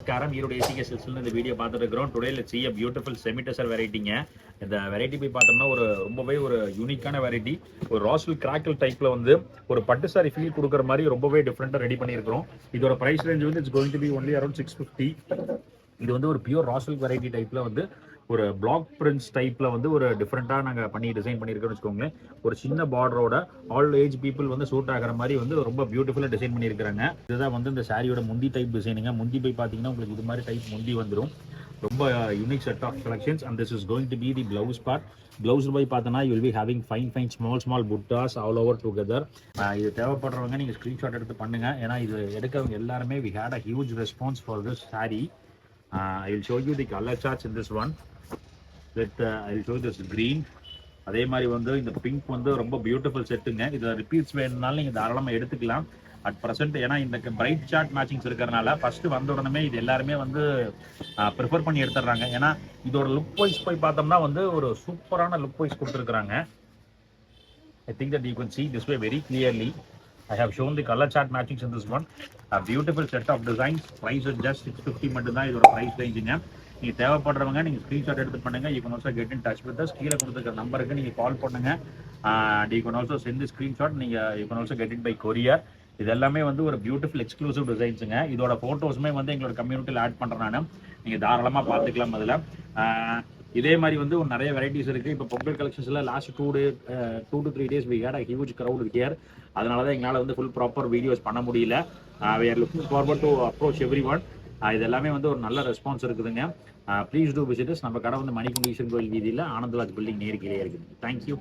நமஸ்காரம் ஈரோடு ஏசிகே சில்ஸ்ல இந்த வீடியோ பார்த்துட்டு இருக்கிறோம். Today let's see a beautiful semi tussar வெரைட்டிங்க. இந்த வெரைட்டி போய் பார்த்தோம்னா ரொம்பவே ஒரு யூனிக்கான வெரைட்டி. ஒரு ராஸ்வெல் கிராக்கிள் டைப்ல வந்து ஒரு பட்டு சாரி ஃபீல் கொடுக்குற மாதிரி ரொம்பவே டிஃப்ரெண்டா ரெடி பண்ணியிருக்கிறோம். இதோட பிரைஸ் ரேஞ்ச் வந்து it's going to be only around 650. இது வந்து ஒரு பியூர் ராஸ்வெல் வெரைட்டி டைப்ல வந்து ஒரு பிளாக் பிரிண்ட்ஸ் டைப்ல வந்து ஒரு டிஃப்ரெண்டாக நாங்கள் பண்ணி டிசைன் பண்ணியிருக்கோம்னு வச்சுக்கோங்களேன். ஒரு சின்ன பார்டரோட ஆல் ஏஜ் பீப்புள் வந்து சூட் ஆகிற மாதிரி வந்து ரொம்ப பியூட்டிஃபுல்லாக டிசைன் பண்ணியிருக்காங்க. இதுதான் வந்து இந்த சாரியோட முந்தி டைப் டிசைனுங்க. முந்தி போய் பார்த்தீங்கன்னா உங்களுக்கு இது மாதிரி டைப் முந்தி வந்துடும். ரொம்ப unique set of collections and this is going to be the blouse part. Blouse போய் பார்த்தோன்னா you will be having fine small buttas all over together. இது தேவைப்படுறவங்க நீங்கள் ஸ்க்ரீன்ஷாட் எடுத்து பண்ணுங்க. ஏன்னா இது எடுக்கிறவங்க எல்லாருமே we had a huge response for this sari. I will show you the color charts in this one. I will show you this green. அதே மாதிரி வந்து இந்த பிங்க் வந்து ரொம்ப பியூட்டிஃபுல் செட்டுங்க. இதில் ரிப்பீட்ஸ் வேணும்னாலும் நீங்கள் தாராளமாக எடுத்துக்கலாம் அட் ப்ரெசென்ட். ஏன்னா இந்த பிரைட் சார்ட் மேட்சிங்ஸ் இருக்கிறனால ஃபர்ஸ்ட் வந்த உடனே இது எல்லாருமே வந்து ப்ரிஃபர் பண்ணி எடுத்துடுறாங்க. ஏன்னா இதோட லுக் வைஸ் போய் பார்த்தோம்னா வந்து ஒரு சூப்பரான லுக் வைஸ் கொடுத்துருக்குறாங்க. I think that you can see this way very clearly. I have shown the color chart matchings in this one. A beautiful set of designs. Price is just 650 மட்டும்தான் இதோட price range-ங்க. நீங்க தேவைப்படுறவங்க நீங்க screenshot எடுத்து பண்ணுங்க. You can also get in touch with us. கீழே கொடுத்துருக்க நம்பருக்கு நீங்க கால் பண்ணுங்க. You can also send the screenshot. You can also get it by courier. இது எல்லாமே வந்து ஒரு பியூட்டிஃபுல் எக்ஸ்க்ளூசிவ் டிசைன்ஸுங்க. இதோட ஃபோட்டோஸுமே வந்து எங்களோட கம்யூனிட்டியில் ஆட் பண்ணுறேன் நான். நீங்கள் தாராளமாக பார்த்துக்கலாம். அதில் இதே மாதிரி வந்து நிறைய வெரைட்டிஸ் இருக்குது. இப்போ Pongal கலெக்ஷன்ஸில் last 2 to 3 days we had a huge crowd here. அதனால தான் எங்களால் வந்து ஃபுல் ப்ராப்பர் வீடியோஸ் பண்ண முடியல. we are looking forward to approach everyone. இது எல்லாமே வந்து ஒரு நல்ல ரெஸ்பான்ஸ் இருக்குதுங்க. Please do visit us. நம்ம கடை வந்து மணிக்குண்டீஸ்வரன் கோயில் வீதியில் ஆனந்தராஜ் பில்டிங் நேருக்கிலே இருக்குது. தேங்க்யூ.